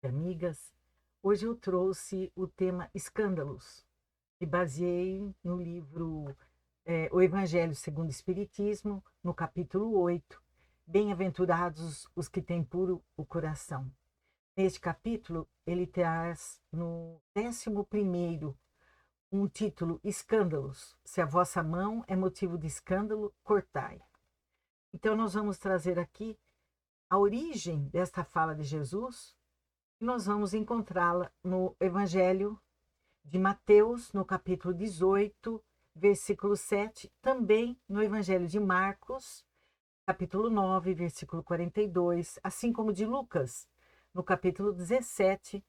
amigas. Hoje eu trouxe o tema escândalos. Me baseei no livro O Evangelho segundo o Espiritismo, no capítulo 8. Bem-aventurados os que têm puro o coração. Neste capítulo, ele traz no 11º um título: Escândalos. Se a vossa mão é motivo de escândalo, cortai. Então, nós vamos trazer aqui a origem desta fala de Jesus. Nós vamos encontrá-la no Evangelho de Mateus, no capítulo 18, versículo 7, também no Evangelho de Marcos, capítulo 9, versículo 42, assim como de Lucas, no capítulo 17,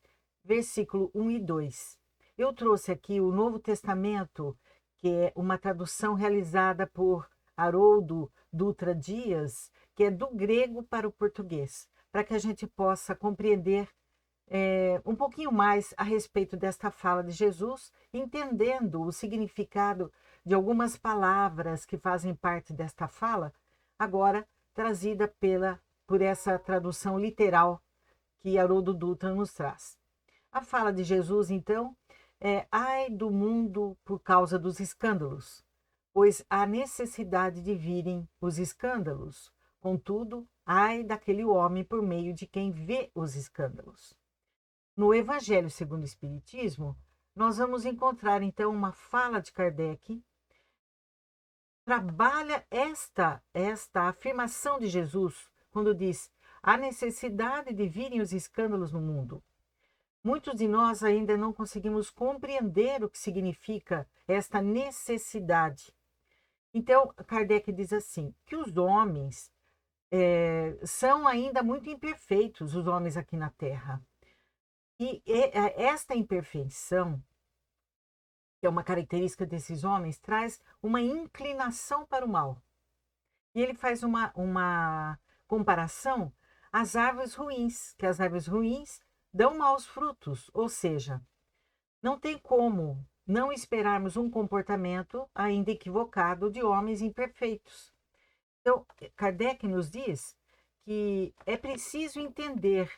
versículo 1 e 2. Eu trouxe aqui o Novo Testamento, que é uma tradução realizada por Haroldo Dutra Dias, que é do grego para o português, para que a gente possa compreender um pouquinho mais a respeito desta fala de Jesus, entendendo o significado de algumas palavras que fazem parte desta fala, agora trazida por essa tradução literal que Haroldo Dutra nos traz. A fala de Jesus, então, é: ai do mundo por causa dos escândalos, pois há necessidade de virem os escândalos. Contudo, ai daquele homem por meio de quem vê os escândalos. No Evangelho segundo o Espiritismo, nós vamos encontrar então uma fala de Kardec, trabalha esta afirmação de Jesus quando diz: há necessidade de virem os escândalos no mundo. Muitos de nós ainda não conseguimos compreender o que significa esta necessidade. Então, Kardec diz assim, que os homens são ainda muito imperfeitos, os homens aqui na Terra. E esta imperfeição, que é uma característica desses homens, traz uma inclinação para o mal. E ele faz uma comparação às árvores ruins, que as árvores ruins dão maus frutos, ou seja, não tem como não esperarmos um comportamento ainda equivocado de homens imperfeitos. Então, Kardec nos diz que é preciso entender,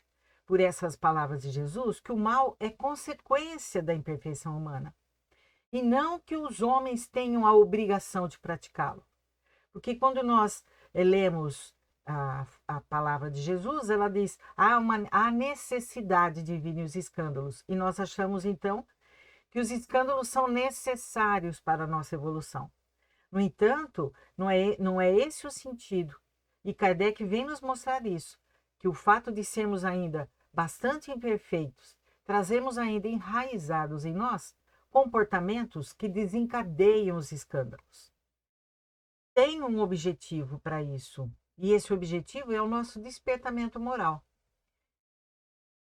por essas palavras de Jesus, que o mal é consequência da imperfeição humana e não que os homens tenham a obrigação de praticá-lo. Porque quando nós lemos a palavra de Jesus, ela diz: há necessidade de virem os escândalos. E nós achamos, então, que os escândalos são necessários para a nossa evolução. No entanto, não é esse o sentido. E Kardec vem nos mostrar isso, que o fato de sermos ainda bastante imperfeitos, trazemos ainda enraizados em nós comportamentos que desencadeiam os escândalos. Tem um objetivo para isso, e esse objetivo é o nosso despertamento moral.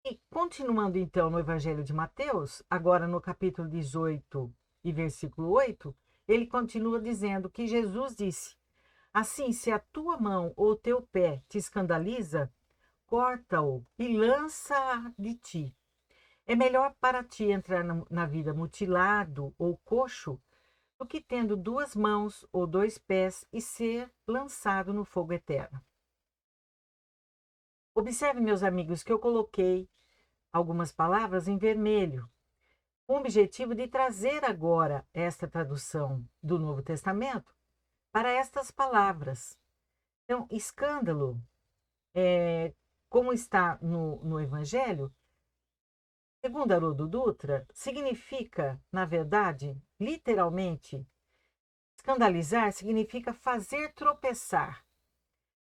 E continuando então no Evangelho de Mateus, agora no capítulo 18 e versículo 8, ele continua dizendo que Jesus disse: assim, se a tua mão ou teu pé te escandaliza, corta-o e lança de ti. É melhor para ti entrar na vida mutilado ou coxo do que tendo duas mãos ou dois pés e ser lançado no fogo eterno. Observe, meus amigos, que eu coloquei algumas palavras em vermelho, com o objetivo de trazer agora esta tradução do Novo Testamento para estas palavras. Então, escândalo, como está no Evangelho, segundo Haroldo Dutra, significa, na verdade, literalmente, escandalizar significa fazer tropeçar,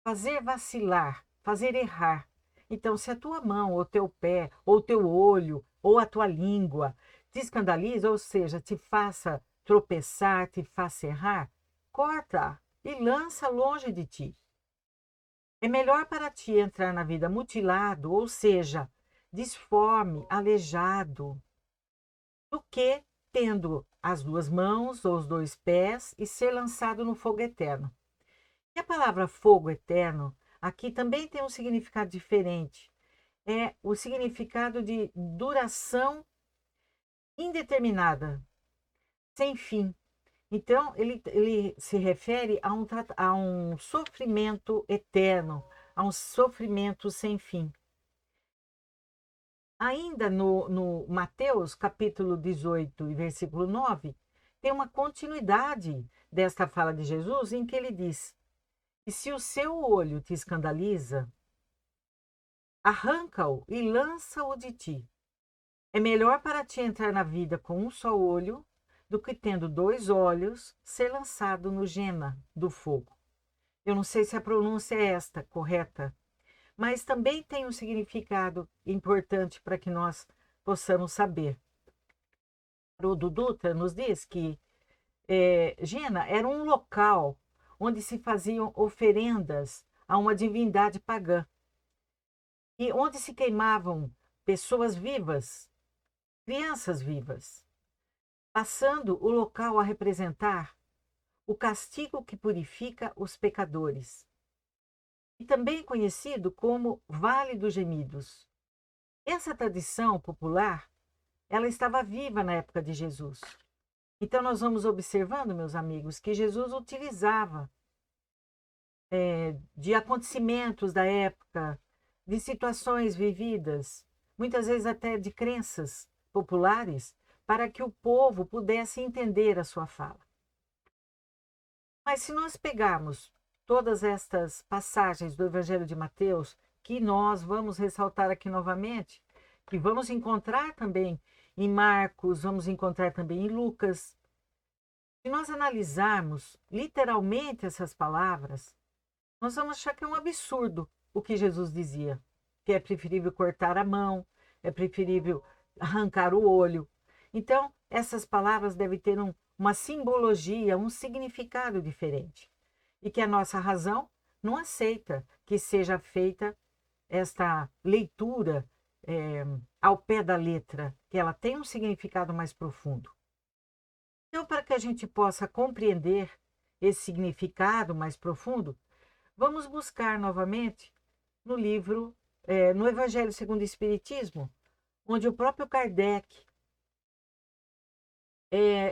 fazer vacilar, fazer errar. Então, se a tua mão, ou teu pé, ou teu olho, ou a tua língua te escandaliza, ou seja, te faça tropeçar, te faça errar, corta e lança longe de ti. É melhor para ti entrar na vida mutilado, ou seja, disforme, aleijado, do que tendo as duas mãos ou os dois pés e ser lançado no fogo eterno. E a palavra fogo eterno aqui também tem um significado diferente. É o significado de duração indeterminada, sem fim. Então, ele se refere a um sofrimento eterno, a um sofrimento sem fim. Ainda no Mateus, capítulo 18 e versículo 9, tem uma continuidade desta fala de Jesus em que ele diz: e se o seu olho te escandaliza, arranca-o e lança-o de ti. É melhor para ti entrar na vida com um só olho do que tendo dois olhos ser lançado no gena do fogo. Eu não sei se a pronúncia é esta correta, mas também tem um significado importante para que nós possamos saber. Haroldo Dutra nos diz que Gena era um local onde se faziam oferendas a uma divindade pagã e onde se queimavam pessoas vivas, crianças vivas, passando o local a representar o castigo que purifica os pecadores, e também conhecido como Vale dos Gemidos. Essa tradição popular, ela estava viva na época de Jesus. Então nós vamos observando, meus amigos, que Jesus utilizava de acontecimentos da época, de situações vividas, muitas vezes até de crenças populares, para que o povo pudesse entender a sua fala. Mas se nós pegarmos todas estas passagens do Evangelho de Mateus, que nós vamos ressaltar aqui novamente, que vamos encontrar também em Marcos, vamos encontrar também em Lucas, se nós analisarmos literalmente essas palavras, nós vamos achar que é um absurdo o que Jesus dizia, que é preferível cortar a mão, é preferível arrancar o olho. Então, essas palavras devem ter uma simbologia, um significado diferente. E que a nossa razão não aceita que seja feita esta leitura ao pé da letra, que ela tem um significado mais profundo. Então, para que a gente possa compreender esse significado mais profundo, vamos buscar novamente no livro, no Evangelho segundo o Espiritismo, onde o próprio Kardec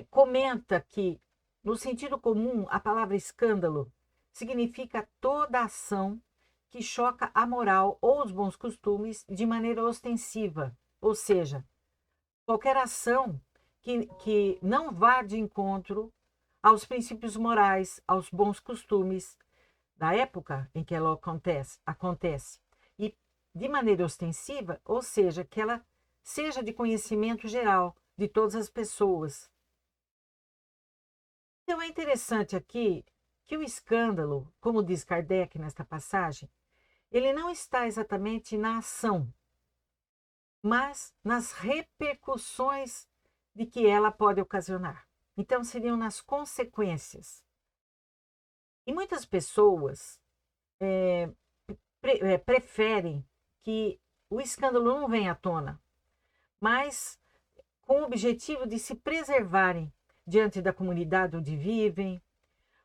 comenta que, no sentido comum, a palavra escândalo significa toda ação que choca a moral ou os bons costumes de maneira ostensiva, ou seja, qualquer ação que não vá de encontro aos princípios morais, aos bons costumes da época em que ela acontece. E de maneira ostensiva, ou seja, que ela seja de conhecimento geral de todas as pessoas. Então é interessante aqui que o escândalo, como diz Kardec nesta passagem, ele não está exatamente na ação, mas nas repercussões de que ela pode ocasionar. Então, seriam nas consequências. E muitas pessoas preferem que o escândalo não venha à tona, mas com o objetivo de se preservarem diante da comunidade onde vivem,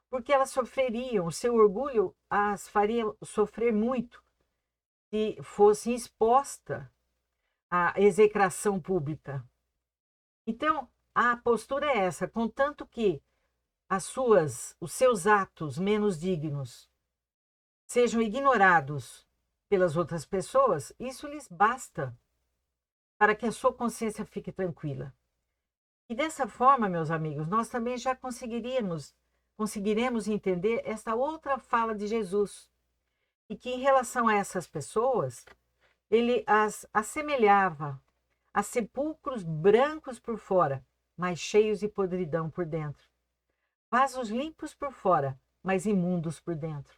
porque elas sofreriam, o seu orgulho as faria sofrer muito se fosse exposta à execração pública. Então, a postura é essa, contanto que os seus atos menos dignos sejam ignorados pelas outras pessoas, isso lhes basta para que a sua consciência fique tranquila. E dessa forma, meus amigos, nós também já conseguiremos entender esta outra fala de Jesus, e que em relação a essas pessoas, ele as assemelhava a sepulcros brancos por fora, mas cheios de podridão por dentro. Vasos limpos por fora, mas imundos por dentro.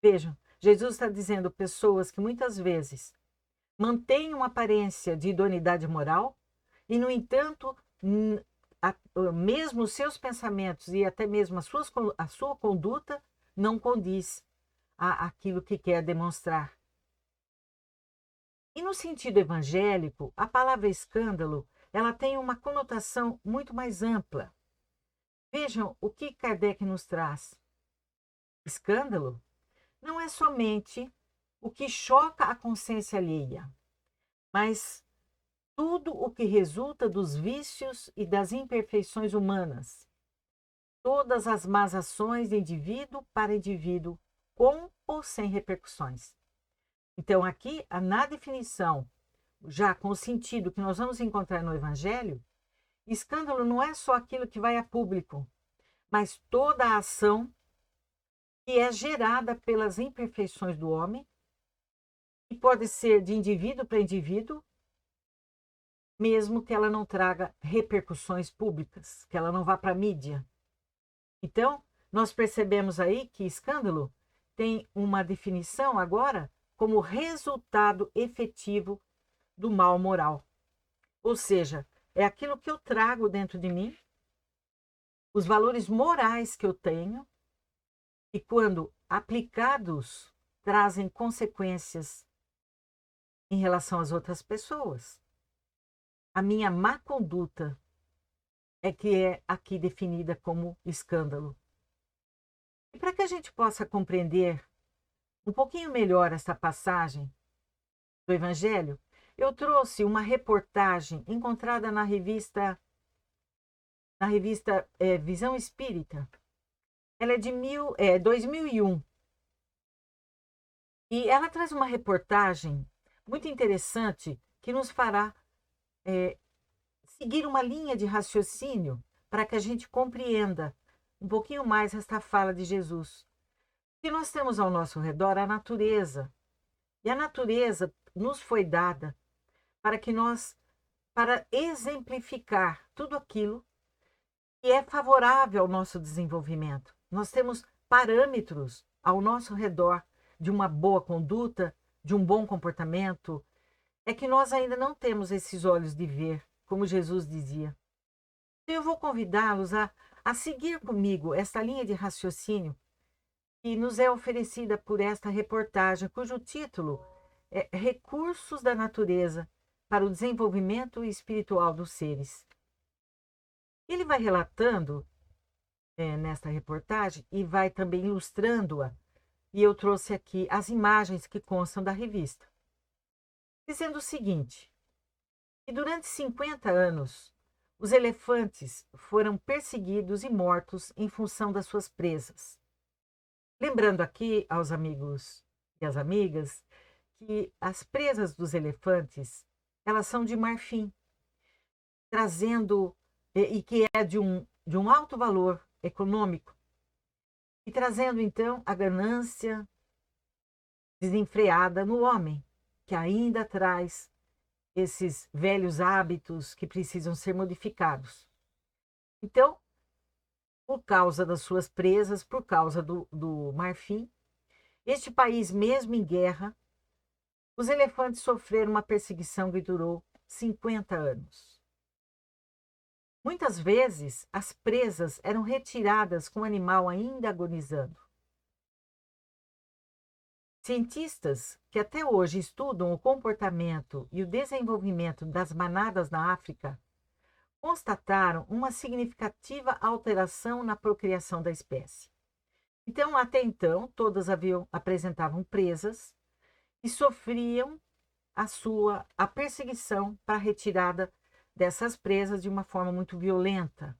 Vejam, Jesus está dizendo pessoas que muitas vezes mantêm uma aparência de idoneidade moral e, no entanto, mesmo os seus pensamentos e até mesmo a sua conduta não condiz àquilo que quer demonstrar. E no sentido evangélico, a palavra escândalo, ela tem uma conotação muito mais ampla. Vejam o que Kardec nos traz. Escândalo não é somente o que choca a consciência alheia, mas tudo o que resulta dos vícios e das imperfeições humanas. Todas as más ações de indivíduo para indivíduo, com ou sem repercussões. Então, aqui, na definição já com o sentido que nós vamos encontrar no Evangelho, escândalo não é só aquilo que vai a público, mas toda a ação que é gerada pelas imperfeições do homem, que pode ser de indivíduo para indivíduo, mesmo que ela não traga repercussões públicas, que ela não vá para a mídia. Então, nós percebemos aí que escândalo tem uma definição agora como resultado efetivo do mal moral. Ou seja, é aquilo que eu trago dentro de mim, os valores morais que eu tenho, e quando aplicados, trazem consequências em relação às outras pessoas. A minha má conduta é que é aqui definida como escândalo. E para que a gente possa compreender um pouquinho melhor essa passagem do Evangelho, eu trouxe uma reportagem encontrada na revista Visão Espírita. Ela é de 2001. E ela traz uma reportagem muito interessante que nos fará seguir uma linha de raciocínio para que a gente compreenda um pouquinho mais esta fala de Jesus. Que nós temos ao nosso redor a natureza. E a natureza nos foi dada para exemplificar tudo aquilo que é favorável ao nosso desenvolvimento. Nós temos parâmetros ao nosso redor de uma boa conduta, de um bom comportamento. É que nós ainda não temos esses olhos de ver, como Jesus dizia. Então, eu vou convidá-los a seguir comigo esta linha de raciocínio que nos é oferecida por esta reportagem, cujo título é Recursos da Natureza para o Desenvolvimento Espiritual dos Seres. Ele vai relatando nesta reportagem e vai também ilustrando-a, e eu trouxe aqui as imagens que constam da revista, dizendo o seguinte, que durante 50 anos, os elefantes foram perseguidos e mortos em função das suas presas. Lembrando aqui aos amigos e às amigas que as presas dos elefantes, elas são de marfim, trazendo, e que é de um alto valor econômico, e trazendo então a ganância desenfreada no homem, que ainda traz esses velhos hábitos que precisam ser modificados. Então, por causa das suas presas, por causa do marfim, este país, mesmo em guerra, os elefantes sofreram uma perseguição que durou 50 anos. Muitas vezes, as presas eram retiradas com o animal ainda agonizando. Cientistas que até hoje estudam o comportamento e o desenvolvimento das manadas na África constataram uma significativa alteração na procriação da espécie. Então, até então, todas apresentavam presas e sofriam a perseguição para a retirada dessas presas de uma forma muito violenta.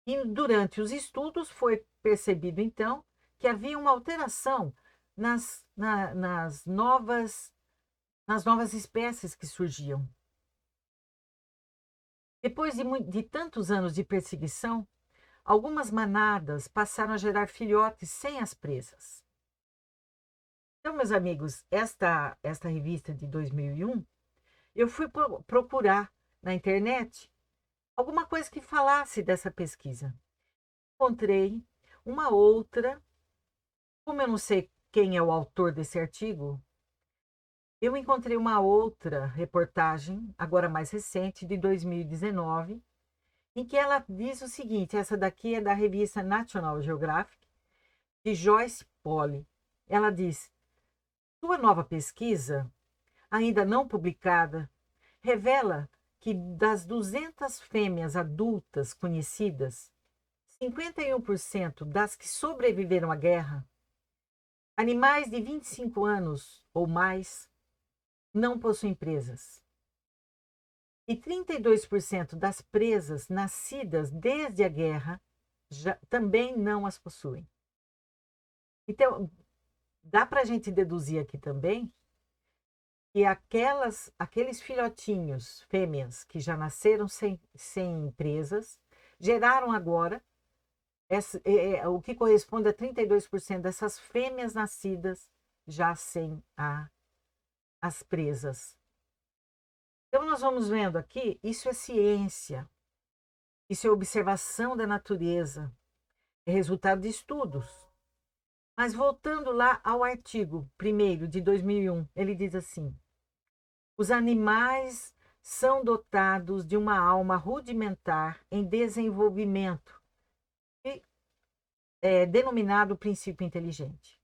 E durante os estudos foi percebido, então, que havia uma alteração nas novas espécies que surgiam. Depois de tantos anos de perseguição, algumas manadas passaram a gerar filhotes sem as presas. Então, meus amigos, esta revista de 2001, eu fui procurar na internet alguma coisa que falasse dessa pesquisa. Encontrei uma outra, como eu não sei quem é o autor desse artigo, eu encontrei uma outra reportagem, agora mais recente, de 2019, em que ela diz o seguinte, essa daqui é da revista National Geographic, de Joyce Polly. Ela diz, sua nova pesquisa, ainda não publicada, revela que das 200 fêmeas adultas conhecidas, 51% das que sobreviveram à guerra, animais de 25 anos ou mais, não possuem presas. E 32% das presas nascidas desde a guerra também não as possuem. Então, dá para a gente deduzir aqui também E aqueles filhotinhos fêmeas que já nasceram sem presas, geraram agora o que corresponde a 32% dessas fêmeas nascidas já sem as presas. Então, nós vamos vendo aqui, isso é ciência, isso é observação da natureza, é resultado de estudos. Mas voltando lá ao artigo 1º de 2001, ele diz assim: os animais são dotados de uma alma rudimentar em desenvolvimento, e é denominado princípio inteligente.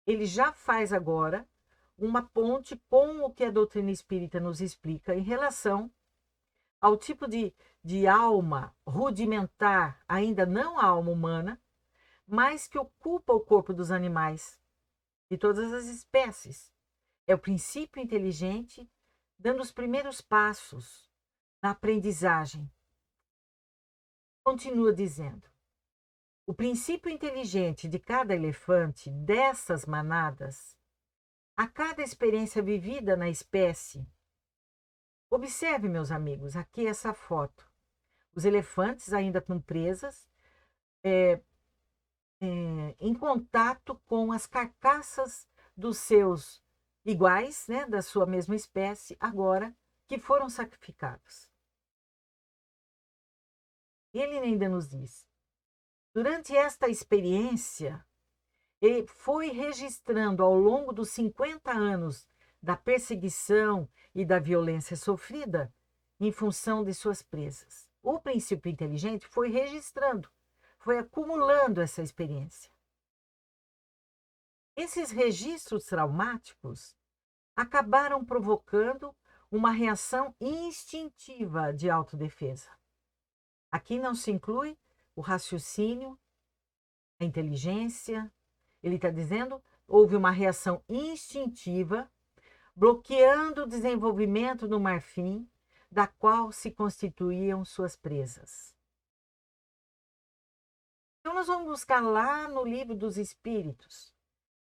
Ele já faz agora uma ponte com o que a doutrina espírita nos explica em relação ao tipo de alma rudimentar, ainda não a alma humana, mas que ocupa o corpo dos animais, de todas as espécies. É o princípio inteligente dando os primeiros passos na aprendizagem. Continua dizendo: o princípio inteligente de cada elefante dessas manadas, a cada experiência vivida na espécie. Observe, meus amigos, aqui essa foto. Os elefantes ainda com presas, em contato com as carcaças dos seus iguais, né, da sua mesma espécie, agora que foram sacrificados. Ele ainda nos diz: durante esta experiência, ele foi registrando ao longo dos 50 anos da perseguição e da violência sofrida em função de suas presas. O princípio inteligente foi registrando, foi acumulando essa experiência. Esses registros traumáticos acabaram provocando uma reação instintiva de autodefesa. Aqui não se inclui o raciocínio, a inteligência. Ele está dizendo, houve uma reação instintiva, bloqueando o desenvolvimento do marfim, da qual se constituíam suas presas. Então, nós vamos buscar lá no Livro dos Espíritos,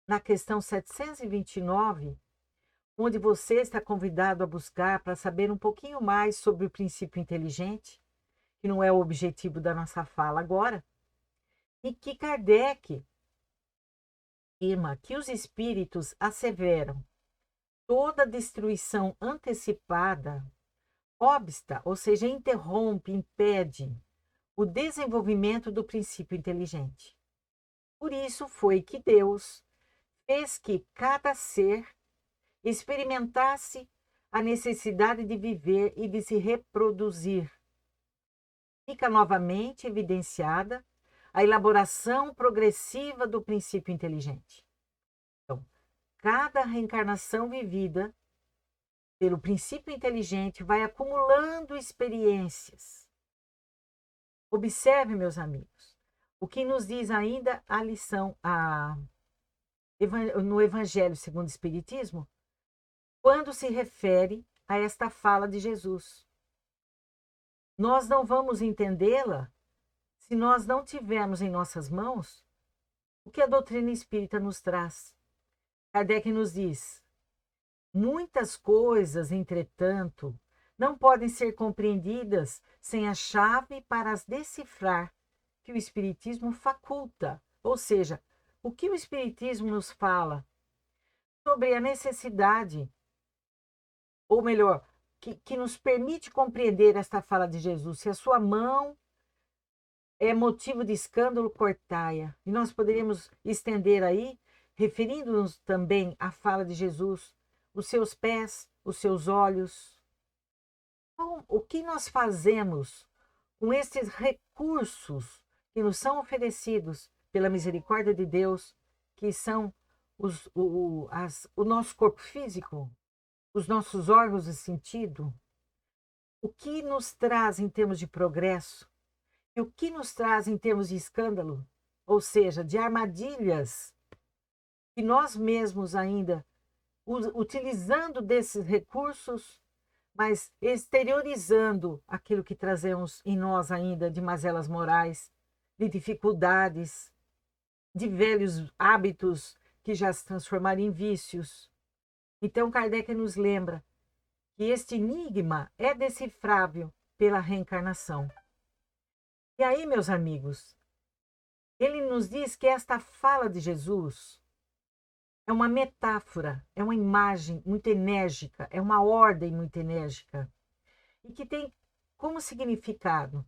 na questão 729, onde você está convidado a buscar para saber um pouquinho mais sobre o princípio inteligente, que não é o objetivo da nossa fala agora, e que Kardec afirma que os espíritos asseveram: toda destruição antecipada obsta, ou seja, interrompe, impede o desenvolvimento do princípio inteligente. Por isso foi que Deus fez que cada ser experimentasse a necessidade de viver e de se reproduzir. Fica novamente evidenciada a elaboração progressiva do princípio inteligente. Então, cada reencarnação vivida pelo princípio inteligente vai acumulando experiências. Observe, meus amigos, o que nos diz ainda a lição no Evangelho segundo o Espiritismo, quando se refere a esta fala de Jesus. Nós não vamos entendê-la se nós não tivermos em nossas mãos o que a doutrina espírita nos traz. Kardec nos diz: muitas coisas, entretanto, não podem ser compreendidas sem a chave para as decifrar que o Espiritismo faculta. Ou seja, o que o Espiritismo nos fala sobre a necessidade, ou melhor, que nos permite compreender esta fala de Jesus. Se a sua mão é motivo de escândalo, cortai-a. E nós poderíamos estender aí, referindo-nos também à fala de Jesus, os seus pés, os seus olhos. Então, o que nós fazemos com esses recursos que nos são oferecidos pela misericórdia de Deus, que são o nosso corpo físico, os nossos órgãos de sentido? O que nos traz em termos de progresso? E o que nos traz em termos de escândalo? Ou seja, de armadilhas que nós mesmos ainda, utilizando desses recursos, mas exteriorizando aquilo que trazemos em nós ainda de mazelas morais, de dificuldades, de velhos hábitos que já se transformaram em vícios. Então, Kardec nos lembra que este enigma é decifrável pela reencarnação. E aí, meus amigos, ele nos diz que esta fala de Jesus é uma metáfora, é uma imagem muito enérgica, é uma ordem muito enérgica, e que tem como significado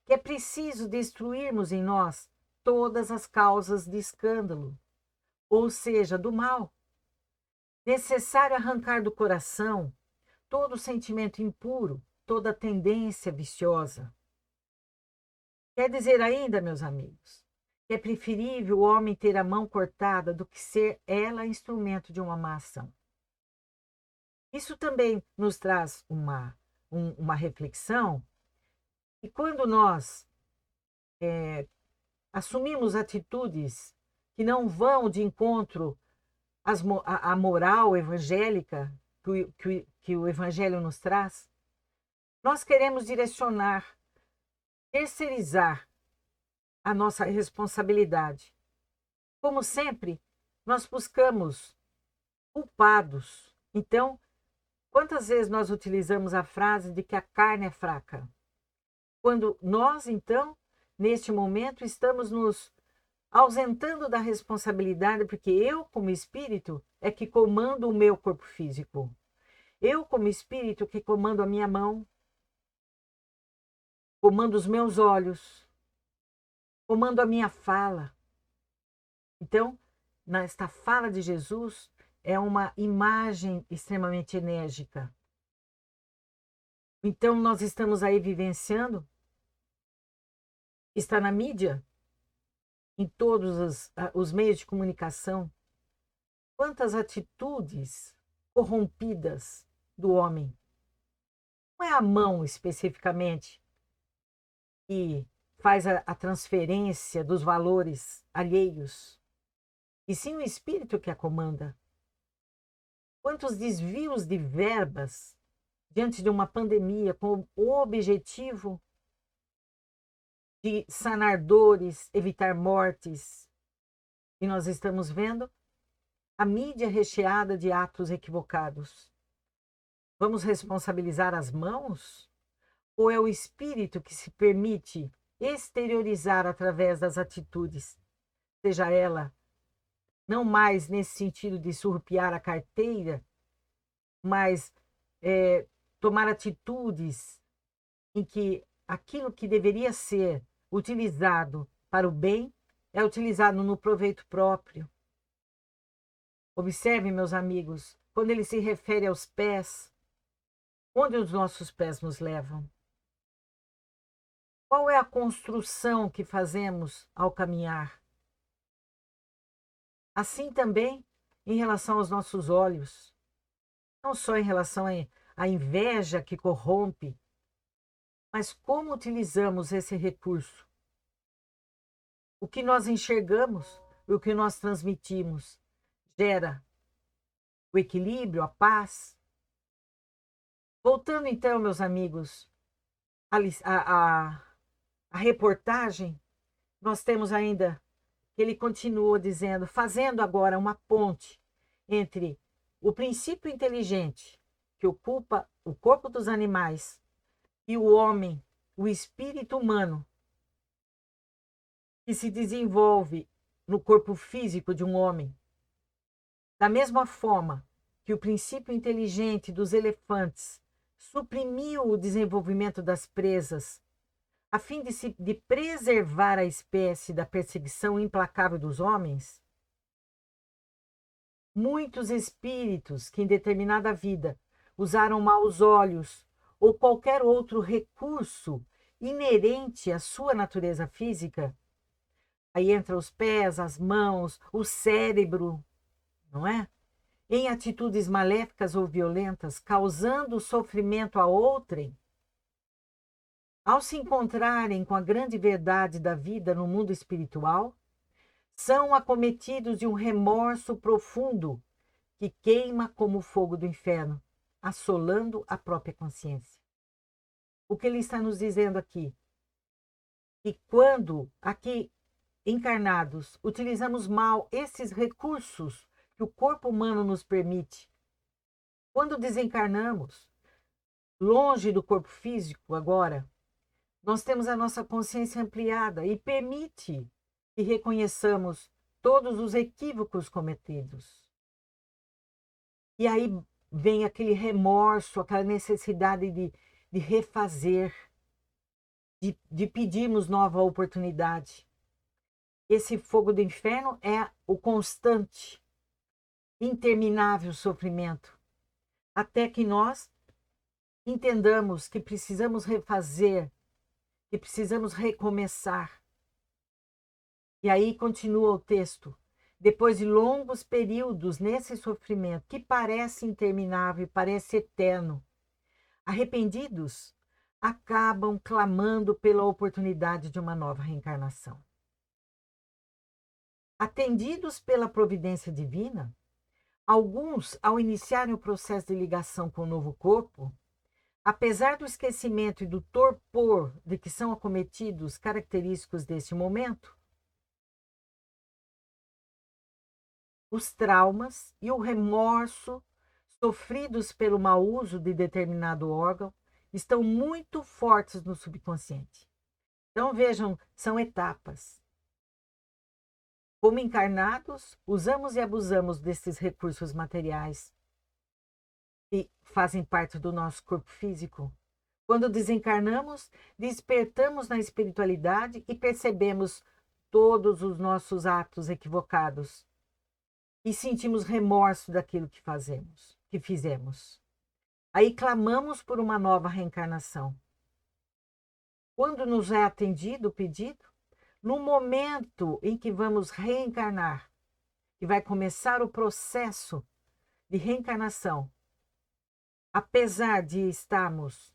que é preciso destruirmos em nós todas as causas de escândalo, ou seja, do mal. Necessário arrancar do coração todo sentimento impuro, toda tendência viciosa. Quer dizer ainda, meus amigos, que é preferível o homem ter a mão cortada do que ser ela instrumento de uma má ação. Isso também nos traz uma reflexão, e quando nós assumimos atitudes que não vão de encontro à moral evangélica que o Evangelho nos traz, nós queremos direcionar, terceirizar a nossa responsabilidade. Como sempre, nós buscamos culpados. Então, quantas vezes nós utilizamos a frase de que a carne é fraca? Quando nós, então, neste momento, estamos nos ausentando da responsabilidade, porque eu, como espírito, é que comando o meu corpo físico. Eu, como espírito, que comando a minha mão, comando os meus olhos, comando a minha fala. Então, nesta fala de Jesus, é uma imagem extremamente enérgica. Então, nós estamos aí vivenciando, está na mídia, em todos os meios de comunicação, quantas atitudes corrompidas do homem. Não é a mão especificamente que faz a transferência dos valores alheios, e sim o espírito que a comanda. Quantos desvios de verbas diante de uma pandemia com o objetivo de sanar dores, evitar mortes. E nós estamos vendo a mídia recheada de atos equivocados. Vamos responsabilizar as mãos? Ou é o espírito que se permite exteriorizar através das atitudes, seja ela não mais nesse sentido de surrupiar a carteira, mas tomar atitudes em que aquilo que deveria ser utilizado para o bem é utilizado no proveito próprio. Observe, meus amigos, quando ele se refere aos pés, onde os nossos pés nos levam? Qual é a construção que fazemos ao caminhar? Assim também em relação aos nossos olhos, não só em relação à inveja que corrompe, mas como utilizamos esse recurso? O que nós enxergamos e o que nós transmitimos gera o equilíbrio, a paz? Voltando então, meus amigos, a reportagem, nós temos ainda que ele continuou dizendo, fazendo agora uma ponte entre o princípio inteligente que ocupa o corpo dos animais e o homem, o espírito humano, que se desenvolve no corpo físico de um homem. Da mesma forma que o princípio inteligente dos elefantes suprimiu o desenvolvimento das presas, a fim de preservar a espécie da perseguição implacável dos homens, muitos espíritos que em determinada vida usaram maus olhos ou qualquer outro recurso inerente à sua natureza física, aí entra os pés, as mãos, o cérebro, não é? Em atitudes maléficas ou violentas, causando sofrimento a outrem, ao se encontrarem com a grande verdade da vida no mundo espiritual, são acometidos de um remorso profundo que queima como o fogo do inferno, assolando a própria consciência. O que ele está nos dizendo aqui? Que quando aqui encarnados utilizamos mal esses recursos que o corpo humano nos permite, Quando desencarnamos, longe do corpo físico agora, nós temos a nossa consciência ampliada e permite que reconheçamos todos os equívocos cometidos. E aí vem aquele remorso, aquela necessidade de refazer, de pedirmos nova oportunidade. Esse fogo do inferno é o constante, interminável sofrimento, até que nós entendamos que precisamos refazer, que precisamos recomeçar. E aí continua o texto. Depois de longos períodos nesse sofrimento, que parece interminável, parece eterno, arrependidos acabam clamando pela oportunidade de uma nova reencarnação. Atendidos pela providência divina, alguns, ao iniciarem o processo de ligação com o novo corpo, apesar do esquecimento e do torpor de que são acometidos característicos deste momento, os traumas e o remorso sofridos pelo mau uso de determinado órgão estão muito fortes no subconsciente. Então, vejam, são etapas. Como encarnados, usamos e abusamos desses recursos materiais que fazem parte do nosso corpo físico. Quando desencarnamos, despertamos na espiritualidade e percebemos todos os nossos atos equivocados e sentimos remorso daquilo que fizemos. Aí clamamos por uma nova reencarnação. Quando nos é atendido o pedido, no momento em que vamos reencarnar, que vai começar o processo de reencarnação, apesar de estarmos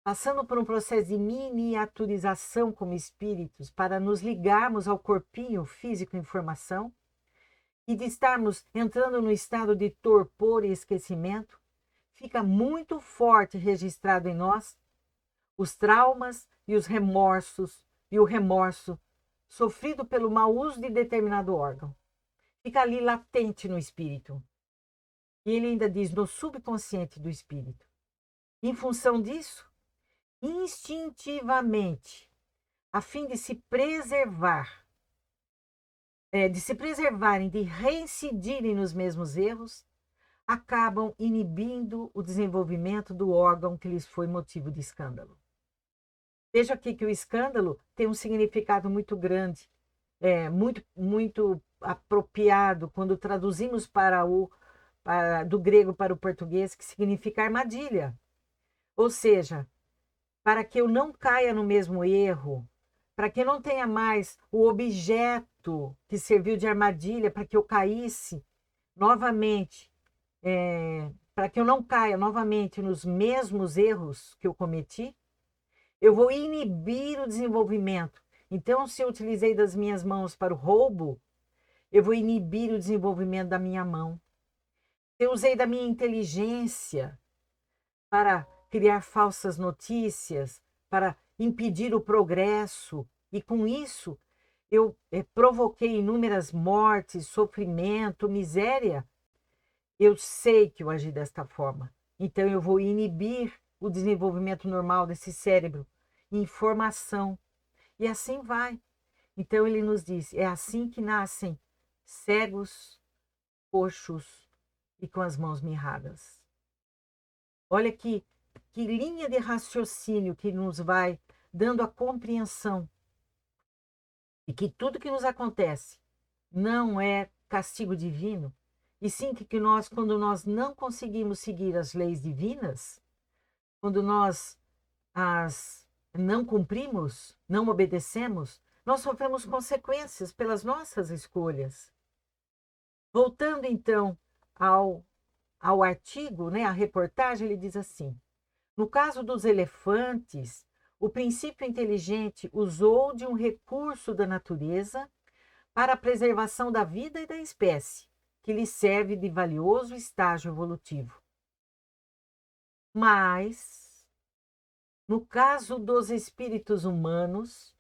passando por um processo de miniaturização como espíritos para nos ligarmos ao corpinho físico em formação e de estarmos entrando no estado de torpor e esquecimento, fica muito forte registrado em nós os traumas e os remorsos e o remorso sofrido pelo mau uso de determinado órgão. Fica ali latente no espírito. E ele ainda diz no subconsciente do espírito. Em função disso, instintivamente, a fim de se preservar, de se preservarem, de reincidirem nos mesmos erros, acabam inibindo o desenvolvimento do órgão que lhes foi motivo de escândalo. Veja aqui que o escândalo tem um significado muito grande, muito apropriado quando traduzimos do grego para o português, que significa armadilha. Ou seja, para que eu não caia no mesmo erro, para que eu não tenha mais o objeto que serviu de armadilha para que eu caísse novamente, para que eu não caia novamente nos mesmos erros que eu cometi, eu vou inibir o desenvolvimento. Então, se eu utilizei das minhas mãos para o roubo, eu vou inibir o desenvolvimento da minha mão. Se eu usei da minha inteligência para criar falsas notícias, para impedir o progresso, e com isso eu provoquei inúmeras mortes, sofrimento, miséria, eu sei que eu agi desta forma. Então eu vou inibir o desenvolvimento normal desse cérebro em formação. E assim vai. Então ele nos diz, é assim que nascem cegos, coxos e com as mãos mirradas. Olha que linha de raciocínio que nos vai dando a compreensão de que tudo que nos acontece não é castigo divino, e sim que nós, quando nós não conseguimos seguir as leis divinas, quando nós as não cumprimos, não obedecemos, nós sofremos consequências pelas nossas escolhas. Voltando então ao artigo, a reportagem, ele diz assim: no caso dos elefantes, o princípio inteligente usou de um recurso da natureza para a preservação da vida e da espécie, que lhe serve de valioso estágio evolutivo. Mas, no caso dos espíritos humanos,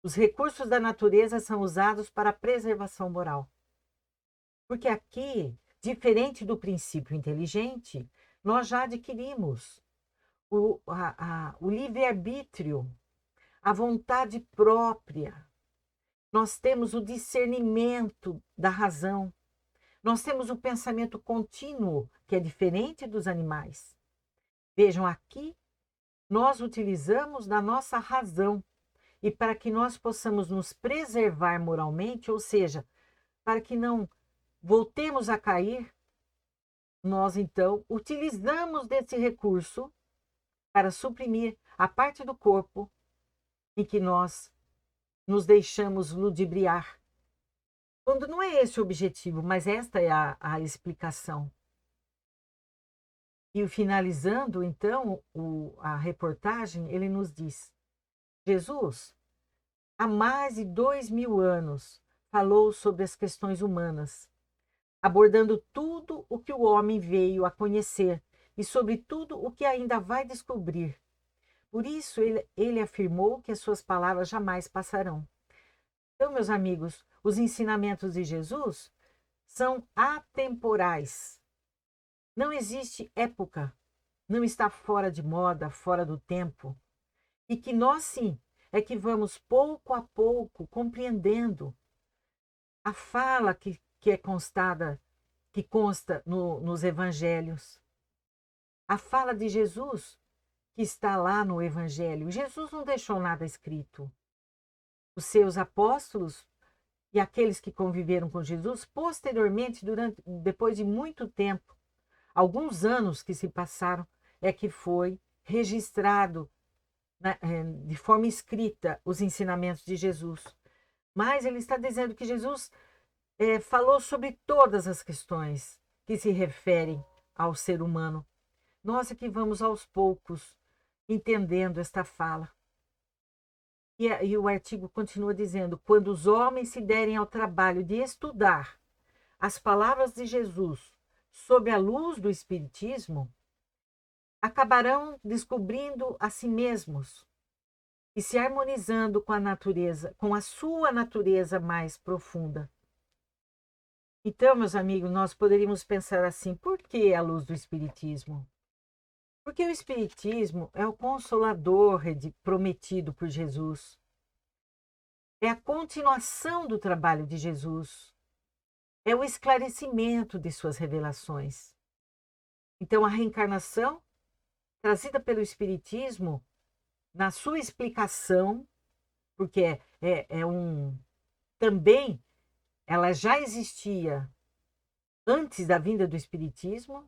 os recursos da natureza são usados para a preservação moral. Porque aqui diferente do princípio inteligente, nós já adquirimos o livre-arbítrio, a vontade própria. Nós temos o discernimento da razão. Nós temos o pensamento contínuo, que é diferente dos animais. Vejam, aqui nós utilizamos da nossa razão. E para que nós possamos nos preservar moralmente, ou seja, para que não voltemos a cair, nós então utilizamos desse recurso para suprimir a parte do corpo em que nós nos deixamos ludibriar. Quando não é esse o objetivo, mas esta é a explicação. E finalizando, então, a reportagem, ele nos diz: Jesus, há mais de 2000 anos, falou sobre as questões humanas, abordando tudo o que o homem veio a conhecer e sobre tudo o que ainda vai descobrir. Por isso, ele afirmou que as suas palavras jamais passarão. Então, meus amigos, os ensinamentos de Jesus são atemporais. Não existe época, não está fora de moda, fora do tempo. E que nós, sim, é que vamos pouco a pouco compreendendo a fala que é constada, que consta nos evangelhos. A fala de Jesus que está lá no evangelho. Jesus não deixou nada escrito. Os seus apóstolos e aqueles que conviveram com Jesus, posteriormente, depois de muito tempo, alguns anos que se passaram, é que foi registrado de forma escrita os ensinamentos de Jesus. Mas ele está dizendo que Jesus falou sobre todas as questões que se referem ao ser humano. Nós é que vamos aos poucos entendendo esta fala. E o artigo continua dizendo: quando os homens se derem ao trabalho de estudar as palavras de Jesus sob a luz do Espiritismo, acabarão descobrindo a si mesmos e se harmonizando com a natureza, com a sua natureza mais profunda. Então, meus amigos, nós poderíamos pensar assim: por que a luz do Espiritismo? Porque o Espiritismo é o consolador prometido por Jesus. É a continuação do trabalho de Jesus. É o esclarecimento de suas revelações. Então, a reencarnação, trazida pelo Espiritismo, na sua explicação, porque também ela já existia antes da vinda do Espiritismo,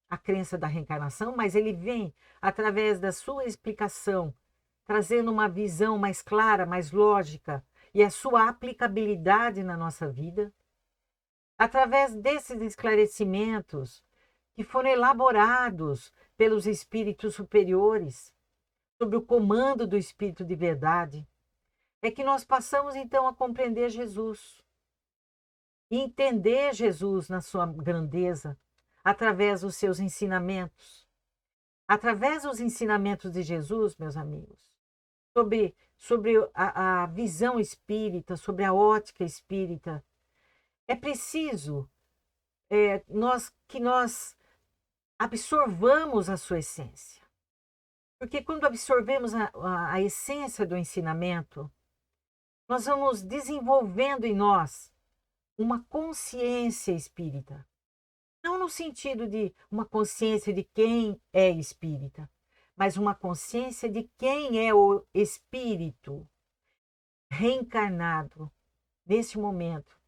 a crença da reencarnação, mas ele vem através da sua explicação, trazendo uma visão mais clara, mais lógica e a sua aplicabilidade na nossa vida. Através desses esclarecimentos que foram elaborados pelos espíritos superiores, sob o comando do Espírito de Verdade, é que nós passamos então a compreender Jesus e entender Jesus na sua grandeza, através dos seus ensinamentos. Através dos ensinamentos de Jesus, meus amigos, sobre a visão espírita, sobre a ótica espírita, é preciso que nós absorvamos a sua essência. Porque quando absorvemos a essência do ensinamento, nós vamos desenvolvendo em nós uma consciência espírita. Não no sentido de uma consciência de quem é espírita, mas uma consciência de quem é o espírito reencarnado nesse momento,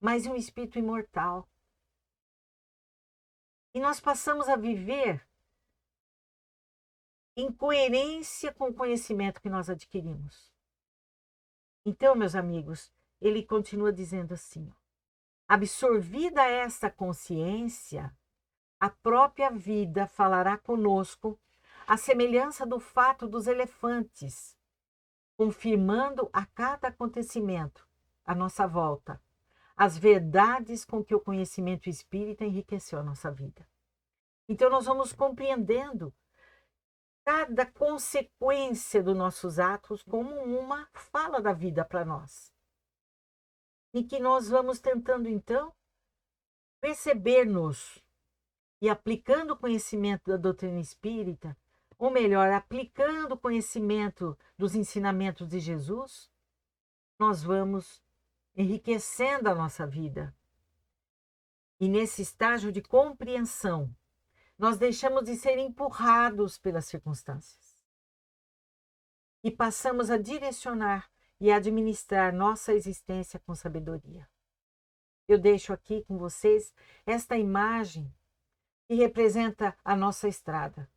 mas um espírito imortal. E nós passamos a viver em coerência com o conhecimento que nós adquirimos. Então, meus amigos, ele continua dizendo assim: absorvida esta consciência, a própria vida falará conosco à semelhança do fato dos elefantes, confirmando a cada acontecimento à nossa volta as verdades com que o conhecimento espírita enriqueceu a nossa vida. Então, nós vamos compreendendo cada consequência dos nossos atos como uma fala da vida para nós. E que nós vamos tentando, então, perceber-nos e aplicando o conhecimento da doutrina espírita, ou melhor, aplicando o conhecimento dos ensinamentos de Jesus, nós vamos enriquecendo a nossa vida. E nesse estágio de compreensão, nós deixamos de ser empurrados pelas circunstâncias e passamos a direcionar e administrar nossa existência com sabedoria. Eu deixo aqui com vocês esta imagem que representa a nossa estrada.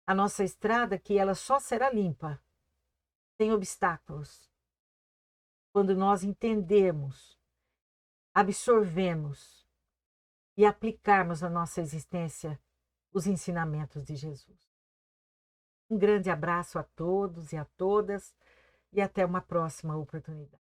A nossa estrada que ela só será limpa, sem obstáculos, quando nós entendermos, absorvemos e aplicarmos na nossa existência os ensinamentos de Jesus. Um grande abraço a todos e a todas e até uma próxima oportunidade.